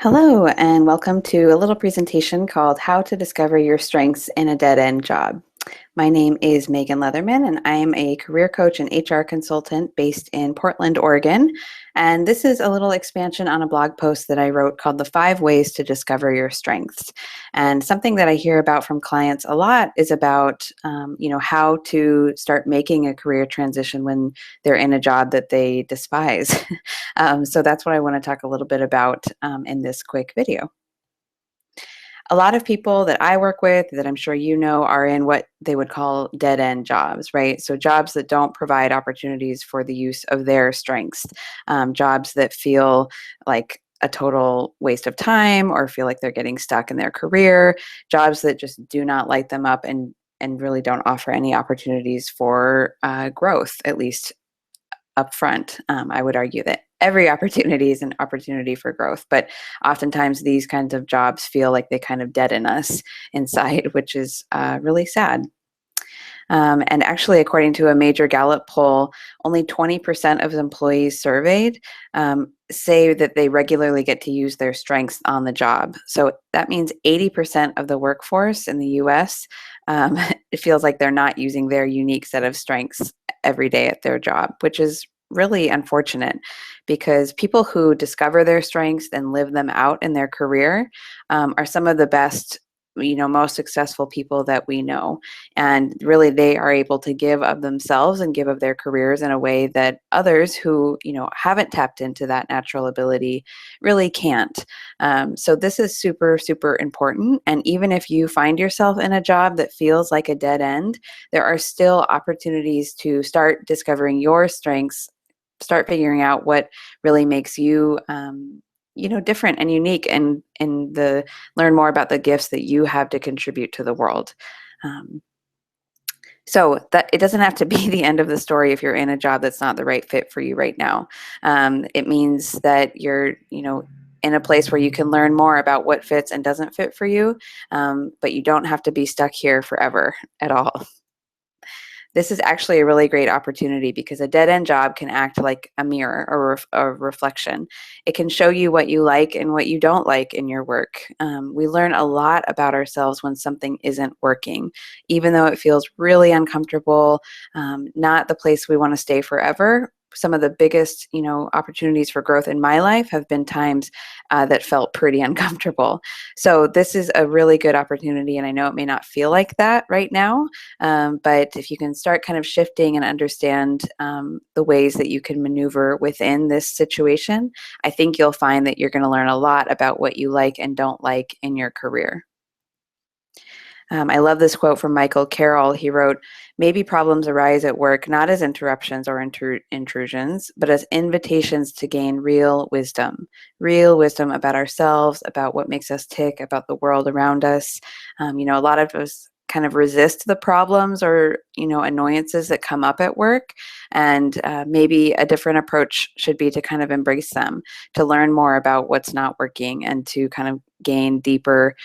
Hello, and welcome to a little presentation called How to Discover Your Strengths in a Dead-End Job. My name is Megan Leatherman, and I am a career coach and HR consultant based in Portland, Oregon. And this is a little expansion on a blog post that I wrote called The 5 Ways to Discover Your Strengths. And something that I hear about from clients a lot is about, how to start making a career transition when they're in a job that they despise. So that's what I want to talk a little bit about in this quick video. A lot of people that I work with, that I'm sure you know, are in what they would call dead end jobs, right? So jobs that don't provide opportunities for the use of their strengths, jobs that feel like a total waste of time or feel like they're getting stuck in their career, jobs that just do not light them up and really don't offer any opportunities for growth, at least up front. I would argue that every opportunity is an opportunity for growth, but oftentimes these kinds of jobs feel like they kind of deaden us inside, which is really sad. And actually, according to a major Gallup poll, only 20% of employees surveyed say that they regularly get to use their strengths on the job. So that means 80% of the workforce in the US, it feels like they're not using their unique set of strengths every day at their job, which is really unfortunate because people who discover their strengths and live them out in their career are some of the best, most successful people that we know. And really, they are able to give of themselves and give of their careers in a way that others who, haven't tapped into that natural ability really can't. So this is super, super important. And even if you find yourself in a job that feels like a dead end, there are still opportunities to start discovering your strengths, start figuring out what really makes you different and unique, and learn more about the gifts that you have to contribute to the world. um, so that it doesn't have to be the end of the story if you're in a job that's not the right fit for you right now. It means that you're in a place where you can learn more about what fits and doesn't fit for you, but you don't have to be stuck here forever at all. This is actually a really great opportunity because a dead end job can act like a mirror or a reflection. It can show you what you like and what you don't like in your work. We learn a lot about ourselves when something isn't working, even though it feels really uncomfortable, not the place we want to stay forever. Some of the biggest, opportunities for growth in my life have been times that felt pretty uncomfortable. So this is a really good opportunity, and I know it may not feel like that right now, but if you can start kind of shifting and understand the ways that you can maneuver within this situation, I think you'll find that you're going to learn a lot about what you like and don't like in your career. I love this quote from Michael Carroll. He wrote, "Maybe problems arise at work not as interruptions or intrusions, but as invitations to gain real wisdom about ourselves, about what makes us tick, about the world around us." A lot of us kind of resist the problems or, annoyances that come up at work. And maybe a different approach should be to kind of embrace them, to learn more about what's not working, and to kind of gain deeper,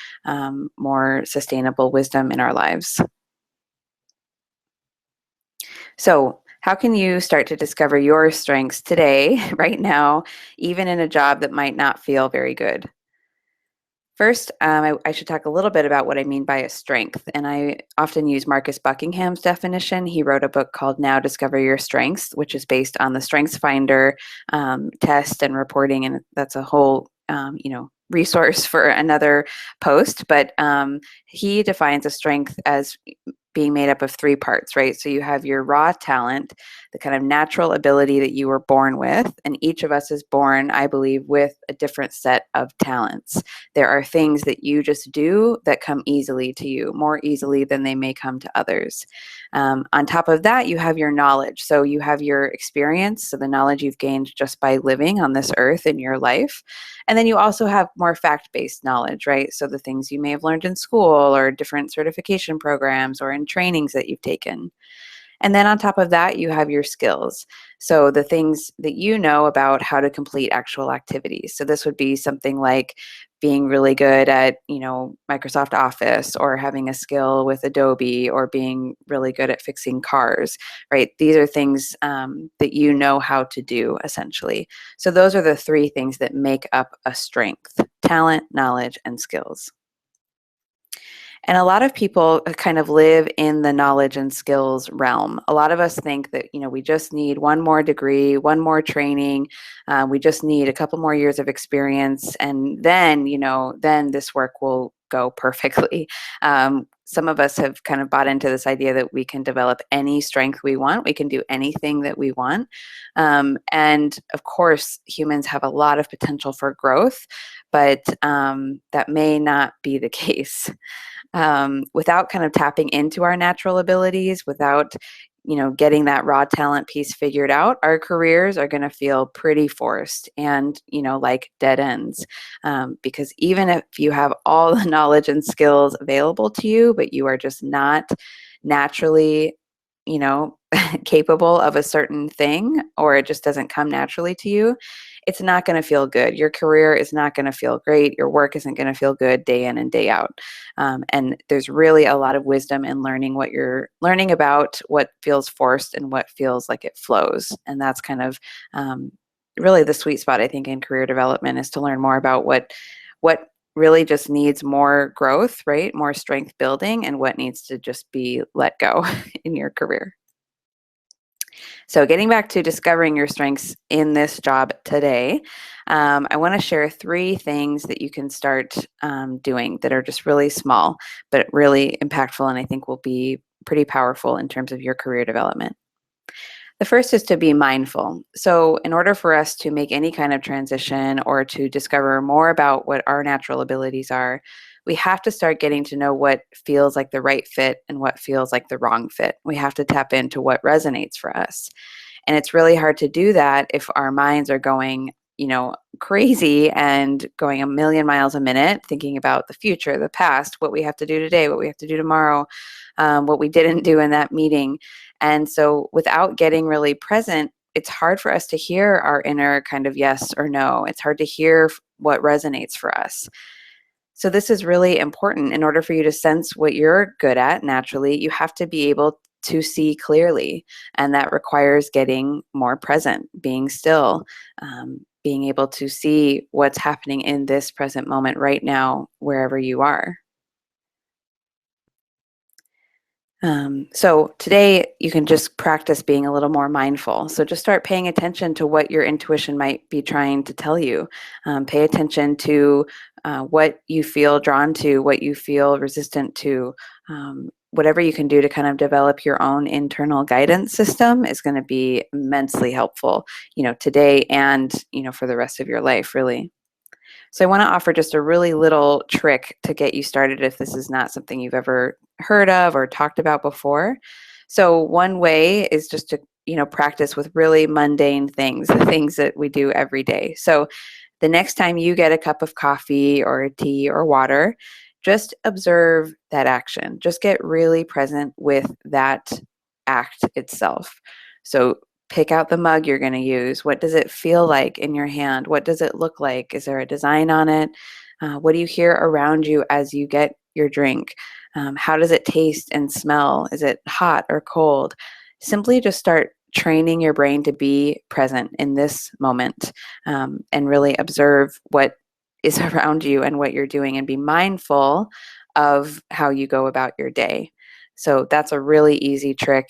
more sustainable wisdom in our lives. So, how can you start to discover your strengths today, right now, even in a job that might not feel very good? First, I should talk a little bit about what I mean by a strength. And I often use Marcus Buckingham's definition. He wrote a book called Now Discover Your Strengths, which is based on the Strengths Finder test and reporting. And that's a whole, resource for another post. But he defines a strength as being made up of 3 parts, right? So you have your raw talent, the kind of natural ability that you were born with, and each of us is born, I believe, with a different set of talents. There are things that you just do that come easily to you, more easily than they may come to others. On top of that, you have your knowledge. So you have your experience, so the knowledge you've gained just by living on this earth in your life. And then you also have more fact-based knowledge, right? So the things you may have learned in school or different certification programs or in trainings that you've taken. And then on top of that, you have your skills. So the things that you know about how to complete actual activities. So this would be something like being really good at, Microsoft Office, or having a skill with Adobe, or being really good at fixing cars, right? These are things that you know how to do, essentially. So those are the 3 things that make up a strength: talent, knowledge, and skills. And a lot of people kind of live in the knowledge and skills realm. A lot of us think that, we just need one more degree, one more training. We just need a couple more years of experience. And then, then this work will go perfectly. Some of us have kind of bought into this idea that we can develop any strength we want. We can do anything that we want. And of course, humans have a lot of potential for growth, but that may not be the case. Without kind of tapping into our natural abilities, without getting that raw talent piece figured out, our careers are going to feel pretty forced and like dead ends, because even if you have all the knowledge and skills available to you, but you are just not naturally capable of a certain thing, or it just doesn't come naturally to you, it's not going to feel good. Your career is not going to feel great. Your work isn't going to feel good day in and day out. And there's really a lot of wisdom in learning what you're learning about what feels forced and what feels like it flows. And that's kind of really the sweet spot, I think, in career development, is to learn more about what really just needs more growth, right? More strength building, and what needs to just be let go in your career. So getting back to discovering your strengths in this job today, I want to share 3 things that you can start doing that are just really small, but really impactful, and I think will be pretty powerful in terms of your career development. The first is to be mindful. So in order for us to make any kind of transition or to discover more about what our natural abilities are, we have to start getting to know what feels like the right fit and what feels like the wrong fit. We have to tap into what resonates for us. And it's really hard to do that if our minds are going, crazy and going a million miles a minute, thinking about the future, the past, what we have to do today, what we have to do tomorrow, what we didn't do in that meeting. And so without getting really present, it's hard for us to hear our inner kind of yes or no. It's hard to hear what resonates for us. So this is really important. In order for you to sense what you're good at naturally, you have to be able to see clearly. And that requires getting more present, being still, being able to see what's happening in this present moment right now, wherever you are. So today you can just practice being a little more mindful. So just start paying attention to what your intuition might be trying to tell you. Pay attention to what you feel drawn to, what you feel resistant to. Whatever you can do to kind of develop your own internal guidance system is going to be immensely helpful, today and, for the rest of your life, really. So I want to offer just a really little trick to get you started if this is not something you've ever heard of or talked about before. So one way is just to, practice with really mundane things, the things that we do every day. So the next time you get a cup of coffee or tea or water, just observe that action. Just get really present with that act itself. So pick out the mug you're going to use. What does it feel like in your hand? What does it look like? Is there a design on it? What do you hear around you as you get your drink? How does it taste and smell? Is it hot or cold? Simply just start training your brain to be present in this moment, and really observe what is around you and what you're doing, and be mindful of how you go about your day. So that's a really easy trick.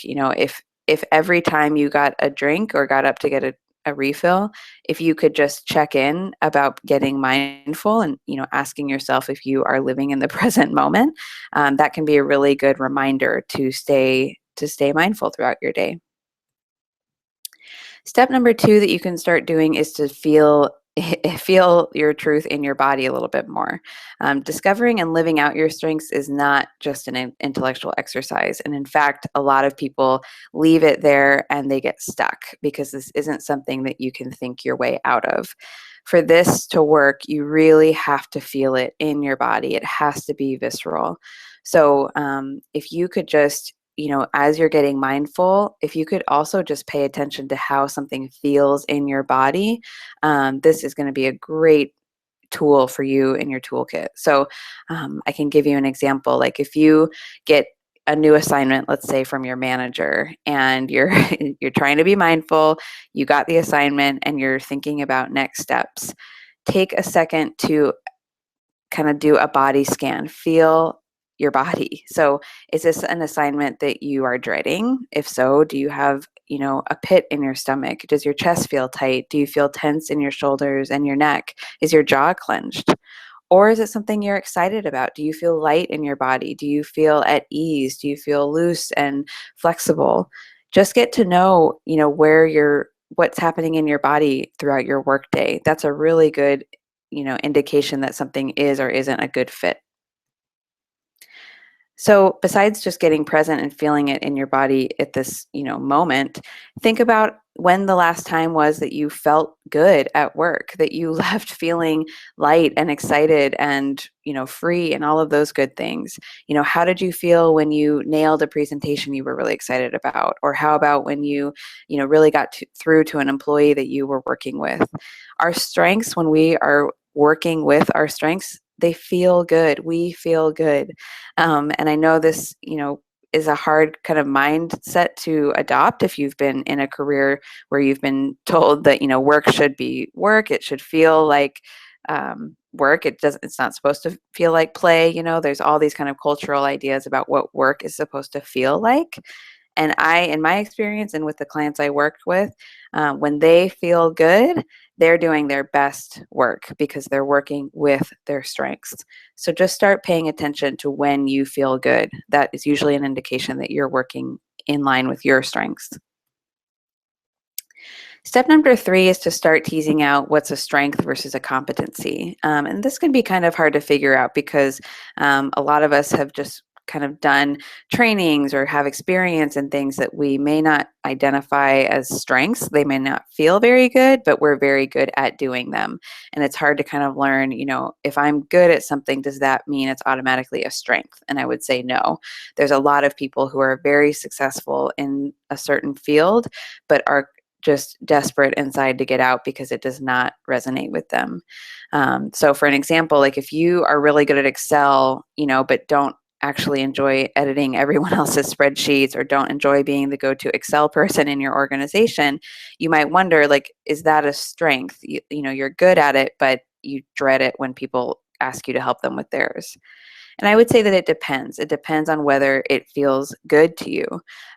If every time you got a drink or got up to get a refill, if you could just check in about getting mindful and asking yourself if you are living in the present moment, that can be a really good reminder to stay mindful throughout your day. Step number 2 that you can start doing is to feel your truth in your body a little bit more. Discovering and living out your strengths is not just an intellectual exercise. And in fact, a lot of people leave it there and they get stuck because this isn't something that you can think your way out of. For this to work, you really have to feel it in your body. It has to be visceral. So if you could just as you're getting mindful, if you could also just pay attention to how something feels in your body, this is going to be a great tool for you in your toolkit. So I can give you an example. Like if you get a new assignment, let's say from your manager, and you're you're trying to be mindful, you got the assignment and you're thinking about next steps. Take a second to kind of do a body scan, feel your body. So is this an assignment that you are dreading? If so, do you have, a pit in your stomach? Does your chest feel tight? Do you feel tense in your shoulders and your neck? Is your jaw clenched? Or is it something you're excited about? Do you feel light in your body? Do you feel at ease? Do you feel loose and flexible? Just get to know, what's happening in your body throughout your workday. That's a really good, indication that something is or isn't a good fit. So besides just getting present and feeling it in your body at this, moment, think about when the last time was that you felt good at work, that you left feeling light and excited and, free and all of those good things. How did you feel when you nailed a presentation you were really excited about? Or how about when you, really got through to an employee that you were working with? Our strengths, when we are working with our strengths, they feel good. We feel good. And I know this, is a hard kind of mindset to adopt if you've been in a career where you've been told that, work should be work. It should feel like work. It's not supposed to feel like play. There's all these kind of cultural ideas about what work is supposed to feel like. And in my experience and with the clients I worked with, when they feel good, they're doing their best work because they're working with their strengths. So just start paying attention to when you feel good. That is usually an indication that you're working in line with your strengths. Step number 3 is to start teasing out what's a strength versus a competency. And this can be kind of hard to figure out because a lot of us have just kind of done trainings or have experience in things that we may not identify as strengths. They may not feel very good, but we're very good at doing them. And it's hard to kind of learn, if I'm good at something, does that mean it's automatically a strength? And I would say no. There's a lot of people who are very successful in a certain field, but are just desperate inside to get out because it does not resonate with them. So for an example, like if you are really good at Excel, but don't actually enjoy editing everyone else's spreadsheets or don't enjoy being the go-to Excel person in your organization, you might wonder, like, is that a strength? You're good at it, but you dread it when people ask you to help them with theirs. And I would say that it depends. It depends on whether it feels good to you.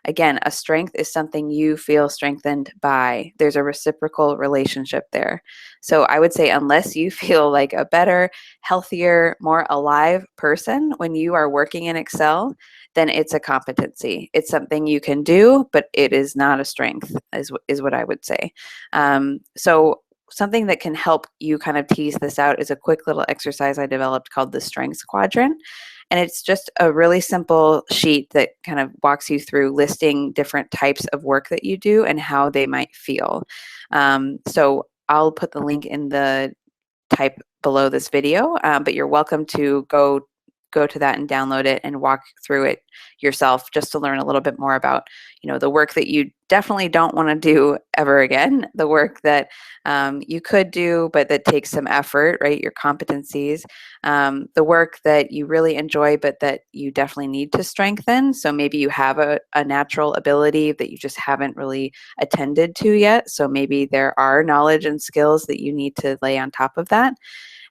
Again, a strength is something you feel strengthened by. There's a reciprocal relationship there. So I would say unless you feel like a better, healthier, more alive person when you are working in Excel, then it's a competency. It's something you can do, but it is not a strength, is what I would say. So something that can help you kind of tease this out is a quick little exercise I developed called the Strengths Quadrant. And it's just a really simple sheet that kind of walks you through listing different types of work that you do and how they might feel. So I'll put the link in the type below this video, but you're welcome to go to that and download it and walk through it yourself just to learn a little bit more about, the work that you definitely don't want to do ever again, the work that you could do, but that takes some effort, right? Your competencies, the work that you really enjoy, but that you definitely need to strengthen. So maybe you have a natural ability that you just haven't really attended to yet. So maybe there are knowledge and skills that you need to lay on top of that.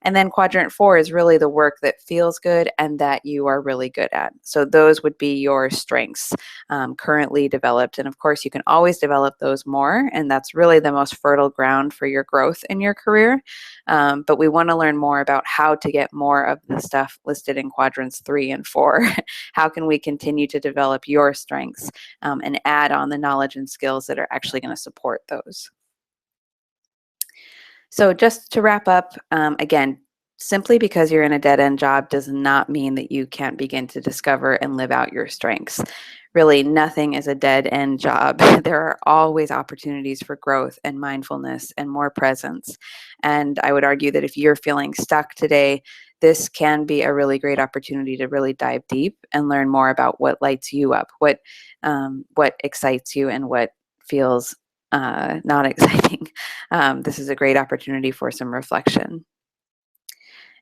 And then quadrant 4 is really the work that feels good and that you are really good at. So those would be your strengths currently developed. And of course, you can always develop those more. And that's really the most fertile ground for your growth in your career. But we want to learn more about how to get more of the stuff listed in quadrants 3 and 4. How can we continue to develop your strengths and add on the knowledge and skills that are actually going to support those? So just to wrap up, again, simply because you're in a dead-end job does not mean that you can't begin to discover and live out your strengths. Really, nothing is a dead-end job. There are always opportunities for growth and mindfulness and more presence. And I would argue that if you're feeling stuck today, this can be a really great opportunity to really dive deep and learn more about what lights you up, what excites you, and what feels not exciting. This is a great opportunity for some reflection.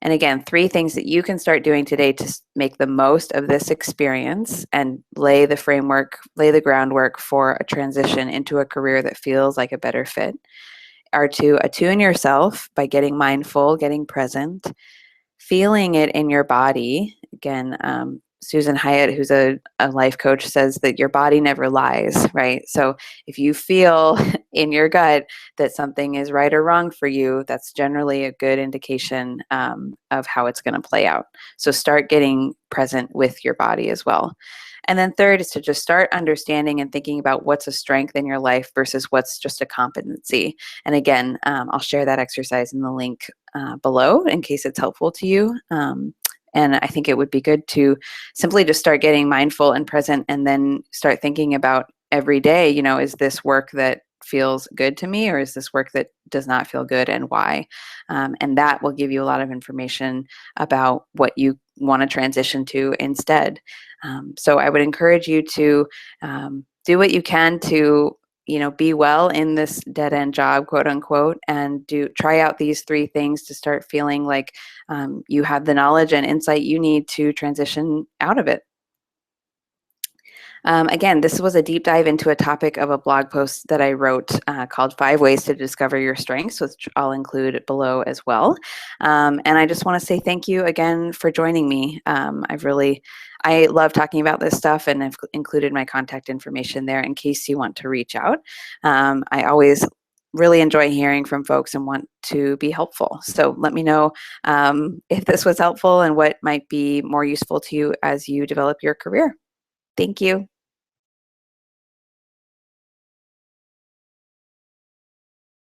And again, 3 things that you can start doing today to make the most of this experience and lay the groundwork for a transition into a career that feels like a better fit are to attune yourself by getting mindful, getting present, feeling it in your body. Again, Susan Hyatt, who's a life coach, says that your body never lies, right? So if you feel in your gut that something is right or wrong for you, that's generally a good indication of how it's going to play out. So start getting present with your body as well. And then third is to just start understanding and thinking about what's a strength in your life versus what's just a competency. And again, I'll share that exercise in the link below in case it's helpful to you. And I think it would be good to simply just start getting mindful and present and then start thinking about every day, is this work that feels good to me or is this work that does not feel good and why? And that will give you a lot of information about what you want to transition to instead. So I would encourage you to do what you can to be well in this dead end job, quote unquote, and try out these 3 things to start feeling like you have the knowledge and insight you need to transition out of it. Again, this was a deep dive into a topic of a blog post that I wrote called 5 Ways to Discover Your Strengths, which I'll include below as well. And I just want to say thank you again for joining me. I love talking about this stuff, and I've included my contact information there in case you want to reach out. I always really enjoy hearing from folks and want to be helpful. So let me know if this was helpful and what might be more useful to you as you develop your career. Thank you.